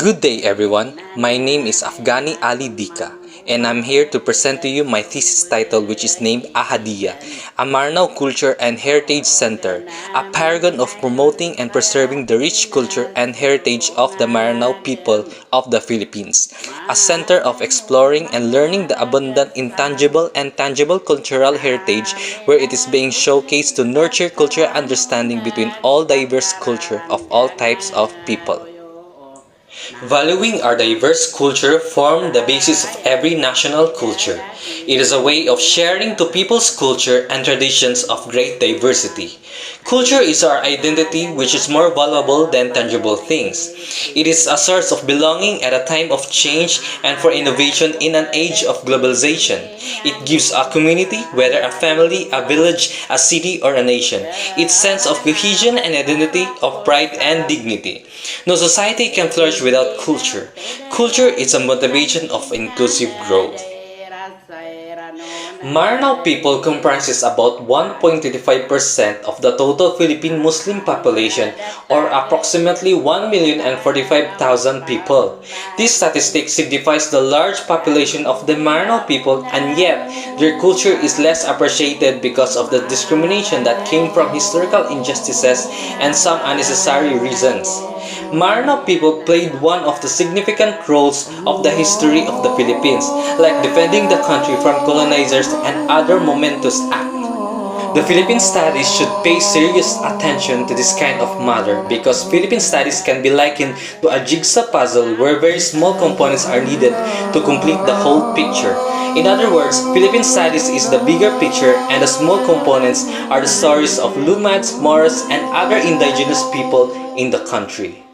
Good day everyone, my name is Afghani Ali Dika and I'm here to present to you my thesis title which is named Ahadiya, a Maranao Culture and Heritage Center, a paragon of promoting and preserving the rich culture and heritage of the Maranao people of the Philippines, a center of exploring and learning the abundant intangible and tangible cultural heritage where it is being showcased to nurture cultural understanding between all diverse culture of all types of people. Valuing our diverse culture forms the basis of every national culture. It is a way of sharing to people's culture and traditions of great diversity. Culture is our identity, which is more valuable than tangible things. It is a source of belonging at a time of change and for innovation in an age of globalization. It gives a community, whether a family, a village, a city, or a nation, its sense of cohesion and identity, of pride and dignity. No society can flourish without culture. Culture is a motivation of inclusive growth. Maranao people comprises about 1.25% of the total Philippine Muslim population or approximately 1,045,000 people. This statistic signifies the large population of the Maranao people, and yet their culture is less appreciated because of the discrimination that came from historical injustices and some unnecessary reasons. Maranao people played one of the significant roles of the history of the Philippines, like defending the country from colonizers and other momentous acts. The Philippine studies should pay serious attention to this kind of matter because Philippine studies can be likened to a jigsaw puzzle where very small components are needed to complete the whole picture. In other words, Philippine studies is the bigger picture and the small components are the stories of Lumads, Moros, and other indigenous people in the country.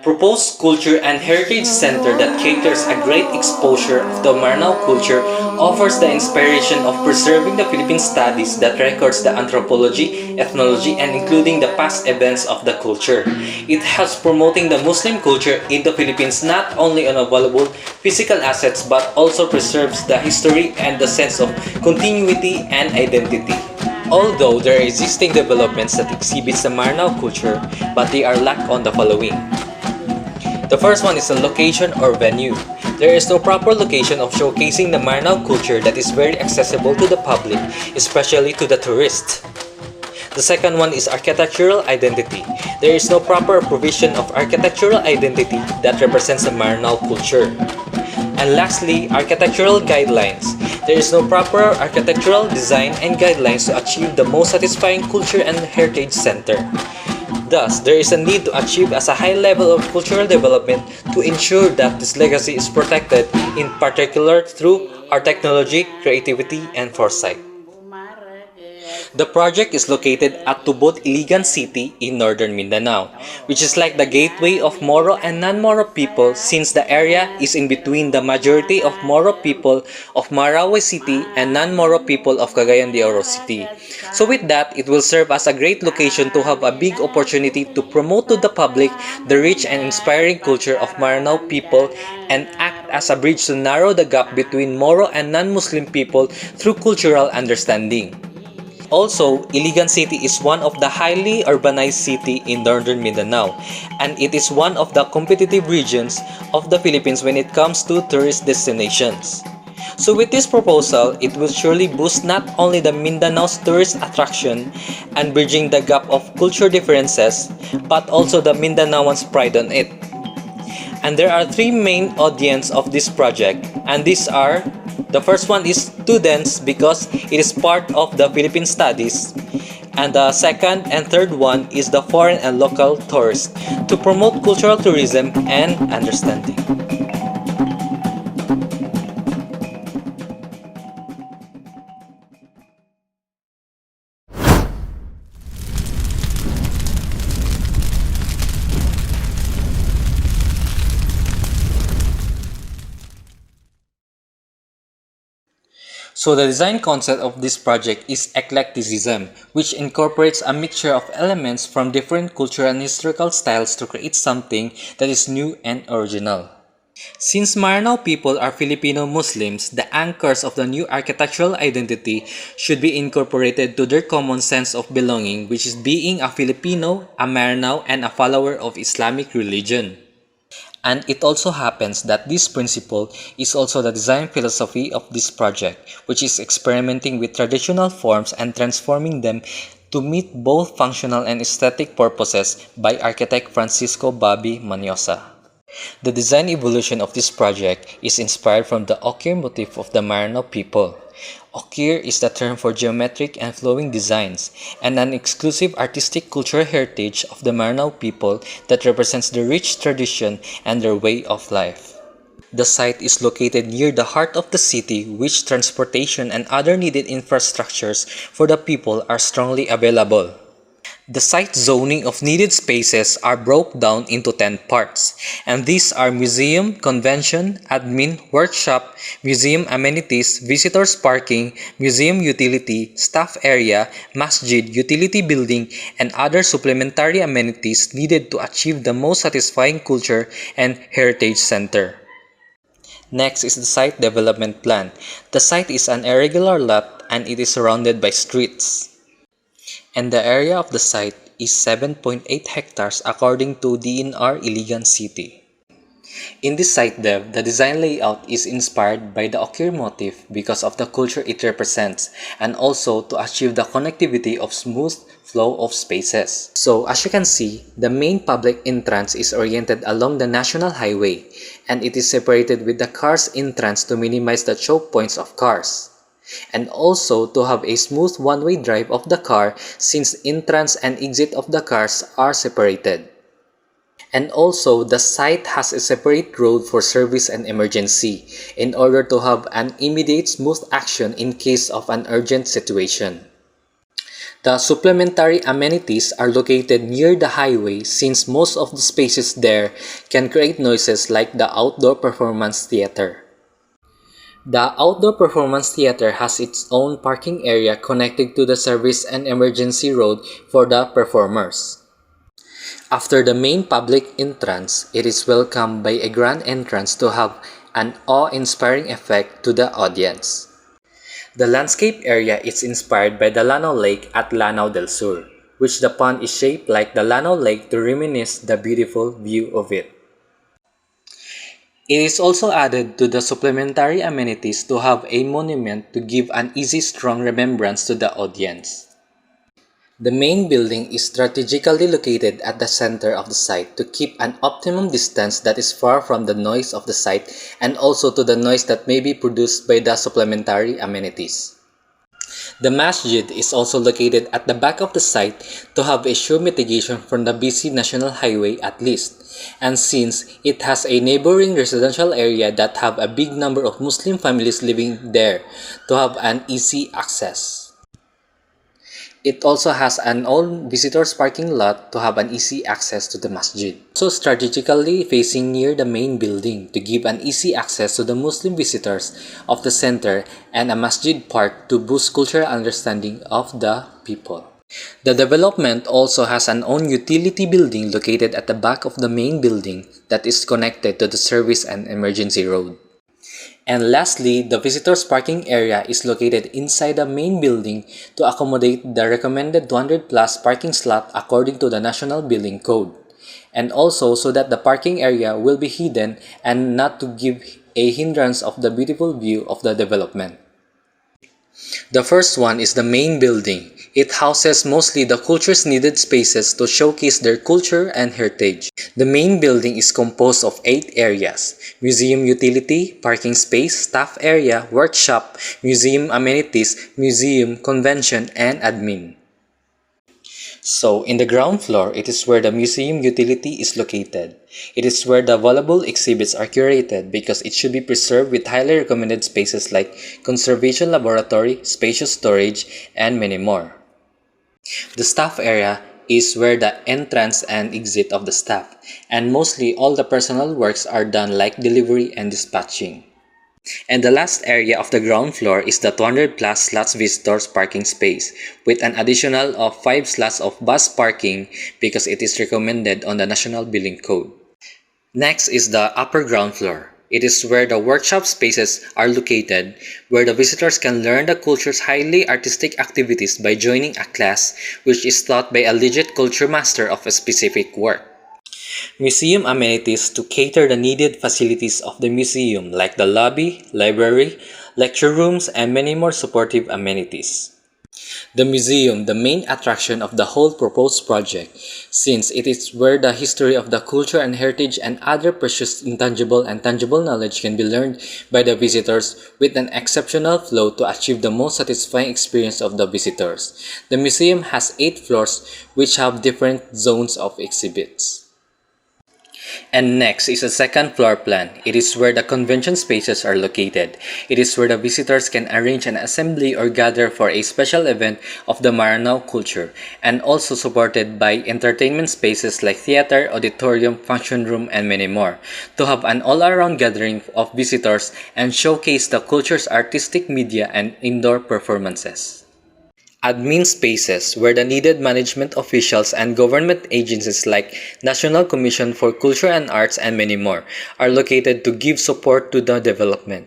Proposed Culture and Heritage Center that caters a great exposure of the Maranao culture offers the inspiration of preserving the Philippine studies that records the anthropology, ethnology, and including the past events of the culture. It helps promoting the Muslim culture in the Philippines not only on valuable physical assets but also preserves the history and the sense of continuity and identity. Although there are existing developments that exhibits the Maranao culture, but they are lack on the following. The first one is a location or venue. There is no proper location of showcasing the Maranao culture that is very accessible to the public, especially to the tourist. The second one is architectural identity. There is no proper provision of architectural identity that represents the Maranao culture. And lastly, architectural guidelines. There is no proper architectural design and guidelines to achieve the most satisfying culture and heritage center. Thus, there is a need to achieve as a high level of cultural development to ensure that this legacy is protected, in particular through our technology, creativity, and foresight. The project is located at Tubod, Iligan City in northern Mindanao, which is like the gateway of Moro and non-Moro people since the area is in between the majority of Moro people of Marawi City and non-Moro people of Cagayan de Oro City. So with that, it will serve as a great location to have a big opportunity to promote to the public the rich and inspiring culture of Maranao people and act as a bridge to narrow the gap between Moro and non-Muslim people through cultural understanding. Also, Iligan City is one of the highly urbanized city in northern Mindanao, and it is one of the competitive regions of the Philippines when it comes to tourist destinations. So with this proposal, it will surely boost not only the Mindanao's tourist attraction and bridging the gap of culture differences, but also the Mindanaoans' pride on it. And there are three main audience of this project, and these are: the first one is students because it is part of the Philippine studies, and the second and third one is the foreign and local tourists to promote cultural tourism and understanding. So the design concept of this project is eclecticism, which incorporates a mixture of elements from different cultural and historical styles to create something that is new and original. Since Maranao people are Filipino Muslims, the anchors of the new architectural identity should be incorporated to their common sense of belonging, which is being a Filipino, a Maranao, and a follower of Islamic religion. And it also happens that this principle is also the design philosophy of this project, which is experimenting with traditional forms and transforming them to meet both functional and aesthetic purposes by architect Francisco Bobby Maniosa. The design evolution of this project is inspired from the ochre motif of the Maranao people. Ochre is the term for geometric and flowing designs, and an exclusive artistic cultural heritage of the Maranao people that represents the rich tradition and their way of life. The site is located near the heart of the city, which transportation and other needed infrastructures for the people are strongly available. The site zoning of needed spaces are broke down into 10 parts, and these are museum, convention, admin, workshop, museum amenities, visitors parking, museum utility, staff area, masjid, utility building, and other supplementary amenities needed to achieve the most satisfying culture and heritage center. Next is the site development plan. The site is an irregular lot and it is surrounded by streets. And the area of the site is 7.8 hectares according to DNR Iligan City. In this site dev, the design layout is inspired by the ochre motif because of the culture it represents and also to achieve the connectivity of smooth flow of spaces. So as you can see, the main public entrance is oriented along the national highway and it is separated with the cars entrance to minimize the choke points of cars. And also to have a smooth one-way drive of the car since entrance and exit of the cars are separated. And also the site has a separate road for service and emergency in order to have an immediate smooth action in case of an urgent situation. The supplementary amenities are located near the highway since most of the spaces there can create noises like the outdoor performance theater. The outdoor performance theater has its own parking area connected to the service and emergency road for the performers. After the main public entrance, it is welcomed by a grand entrance to have an awe-inspiring effect to the audience. The landscape area is inspired by the Lanao Lake at Lanao del Sur, which the pond is shaped like the Lanao Lake to reminisce the beautiful view of it. It is also added to the supplementary amenities to have a monument to give an easy strong remembrance to the audience. The main building is strategically located at the center of the site to keep an optimum distance that is far from the noise of the site and also to the noise that may be produced by the supplementary amenities. The masjid is also located at the back of the site to have a sure mitigation from the busy national highway at least, and since it has a neighboring residential area that have a big number of Muslim families living there to have an easy access. It also has an own visitors parking lot to have an easy access to the masjid. So strategically facing near the main building to give an easy access to the Muslim visitors of the center and a masjid park to boost cultural understanding of the people. The development also has an own utility building located at the back of the main building that is connected to the service and emergency road. And lastly, the visitors parking area is located inside the main building to accommodate the recommended 200 plus parking slot according to the National Building Code. And also so that the parking area will be hidden and not to give a hindrance of the beautiful view of the development. The first one is the main building. It houses mostly the culture's needed spaces to showcase their culture and heritage. The main building is composed of 8 areas: museum utility, parking space, staff area, workshop, museum amenities, museum, convention, and admin. So, in the ground floor, it is where the museum utility is located. It is where the valuable exhibits are curated because it should be preserved with highly recommended spaces like conservation laboratory, spacious storage, and many more. The staff area is where the entrance and exit of the staff, and mostly all the personal works are done like delivery and dispatching. And the last area of the ground floor is the 200 plus slots visitors parking space with an additional of 5 slots of bus parking because it is recommended on the National Building Code. Next is the upper ground floor. It is where the workshop spaces are located, where the visitors can learn the culture's highly artistic activities by joining a class which is taught by a legit culture master of a specific work. Museum amenities to cater the needed facilities of the museum like the lobby, library, lecture rooms, and many more supportive amenities. The museum, the main attraction of the whole proposed project, since it is where the history of the culture and heritage and other precious intangible and tangible knowledge can be learned by the visitors with an exceptional flow to achieve the most satisfying experience of the visitors. The museum has 8 floors which have different zones of exhibits. And next is a second floor plan. It is where the convention spaces are located. It is where the visitors can arrange an assembly or gather for a special event of the Maranao culture, and also supported by entertainment spaces like theater, auditorium, function room, and many more, to have an all-around gathering of visitors and showcase the culture's artistic media and indoor performances. Admin spaces where the needed management officials and government agencies like National Commission for Culture and Arts and many more are located to give support to the development.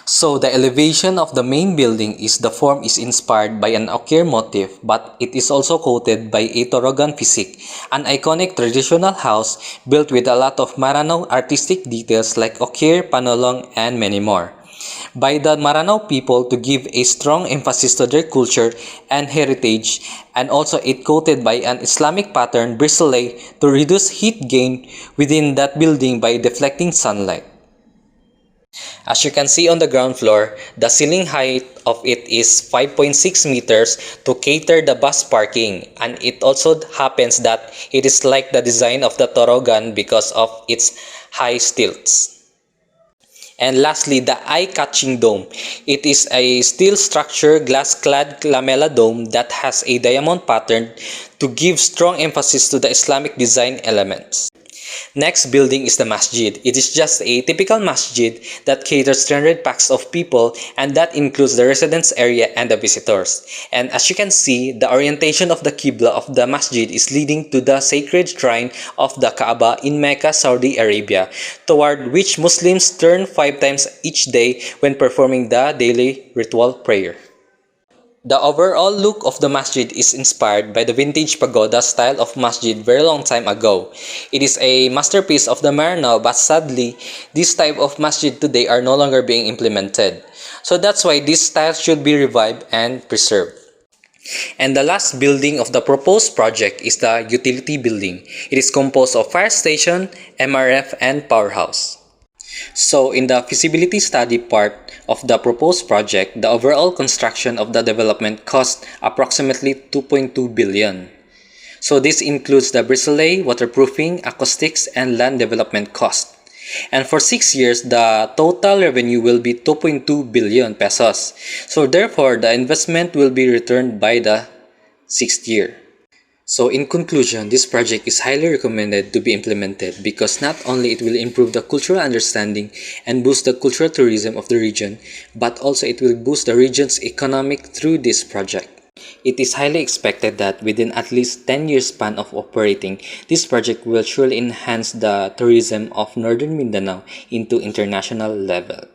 So the elevation of the main building is the form is inspired by an ochre motif, but it is also coated by a Torogan physique, an iconic traditional house built with a lot of Maranao artistic details like ochre, panolong, and many more, by the Maranao people to give a strong emphasis to their culture and heritage, and also it coated by an Islamic pattern bristle to reduce heat gain within that building by deflecting sunlight. As you can see on the ground floor, the ceiling height of it is 5.6 meters to cater the bus parking, and it also happens that it is like the design of the Torogan because of its high stilts. And lastly, the eye-catching dome. It is a steel structure, glass-clad lamella dome that has a diamond pattern to give strong emphasis to the Islamic design elements. Next building is the masjid. It is just a typical masjid that caters 300 packs of people, and that includes the residence area and the visitors. And as you can see, the orientation of the Qibla of the masjid is leading to the sacred shrine of the Kaaba in Mecca, Saudi Arabia, toward which Muslims turn 5 times each day when performing the daily ritual prayer. The overall look of the masjid is inspired by the vintage pagoda style of masjid very long time ago. It is a masterpiece of the Maranao, but sadly, this type of masjid today are no longer being implemented. So that's why this style should be revived and preserved. And the last building of the proposed project is the utility building. It is composed of fire station, MRF, and powerhouse. So in the feasibility study part of the proposed project, the overall construction of the development cost approximately 2.2 billion. So this includes the bristle, waterproofing, acoustics, and land development cost. And for 6 years, the total revenue will be 2.2 billion pesos. So therefore, the investment will be returned by the 6th year. So in conclusion, this project is highly recommended to be implemented because not only it will improve the cultural understanding and boost the cultural tourism of the region, but also it will boost the region's economic through this project. It is highly expected that within at least 10 years span of operating, this project will surely enhance the tourism of Northern Mindanao into international level.